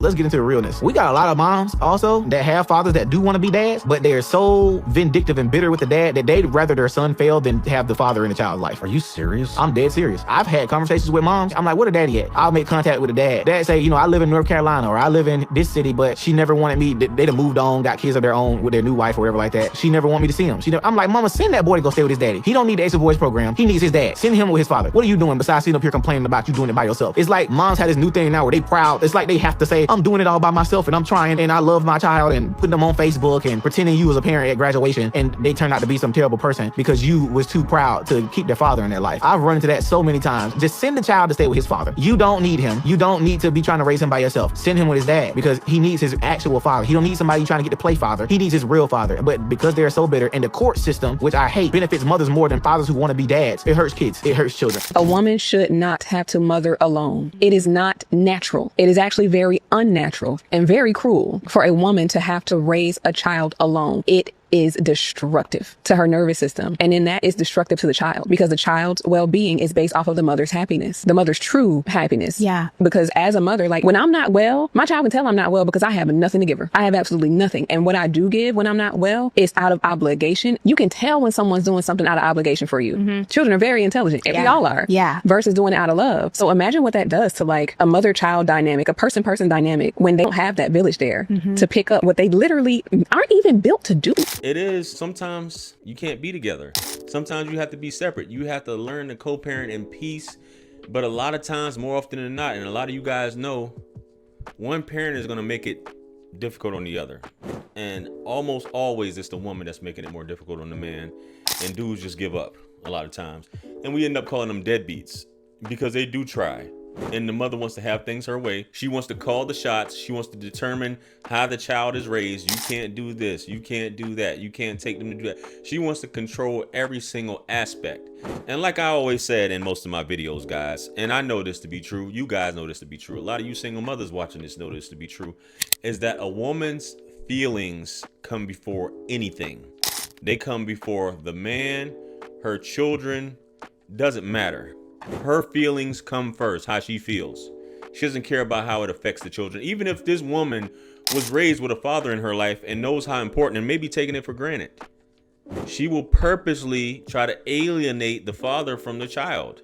Let's get into the realness. We got a lot of moms also that have fathers that do want to be dads, but they're so vindictive and bitter with the dad that they'd rather their son fail than have the father in the child's life. Are you serious? I'm dead serious. I've had conversations with moms. I'm like, where the daddy at? I'll make contact with the dad. Dad say, I live in North Carolina or I live in this city, but she never wanted me. They done moved on, got kids of their own with their new wife or whatever like that. She never want me to see him. I'm like, mama, send that boy to go stay with his daddy. He don't need the Ace of Voice program. He needs his dad. Send him with his father. What are you doing besides sitting up here complaining about you doing it by yourself? It's like moms have this new thing now where they proud. It's like they have to say, I'm doing it all by myself and I'm trying and I love my child and putting them on Facebook and pretending you was a parent at graduation and they turned out to be some terrible person because you was too proud to keep their father in their life. I've run into that so many times. Just send the child to stay with his father. You don't need him. You don't need to be trying to raise him by yourself. Send him with his dad because he needs his actual father. He don't need somebody trying to get to play father. He needs his real father. But because they're so bitter and the court system, which I hate, benefits mothers more than fathers who want to be dads. It hurts kids. It hurts children. A woman should not have to mother alone. It is not natural. It is actually very unnatural and very cruel for a woman to have to raise a child alone. It is destructive to her nervous system. And in that, it's destructive to the child because the child's well-being is based off of the mother's happiness, the mother's true happiness. Yeah. Because as a mother, like when I'm not well, my child can tell I'm not well because I have nothing to give her. I have absolutely nothing. And what I do give when I'm not well is out of obligation. You can tell when someone's doing something out of obligation for you. Mm-hmm. Children are very intelligent. And we all are. Yeah. Versus doing it out of love. So imagine what that does to like a mother-child dynamic, a person-person dynamic when they don't have that village there to pick up what they literally aren't even built to do. It is sometimes you can't be together. Sometimes you have to be separate. You have to learn to co-parent in peace. But a lot of times, more often than not, and a lot of you guys know, one parent is going to make it difficult on the other. And almost always it's the woman that's making it more difficult on the man. And dudes just give up a lot of times. And we end up calling them deadbeats because they do try. And the mother wants to have things her way. She wants to call the shots. She wants to determine how the child is raised. You can't do this. You can't do that. You can't take them to do that. She wants to control every single aspect. And like I always said in most of my videos, guys, and I know this to be true. You guys know this to be true. A lot of you single mothers watching this know this to be true. Is that a woman's feelings come before anything. They come before the man, her children. Doesn't matter. Her feelings come first, how she feels. She doesn't care about how it affects the children. Even if this woman was raised with a father in her life and knows how important and maybe taking it for granted, she will purposely try to alienate the father from the child.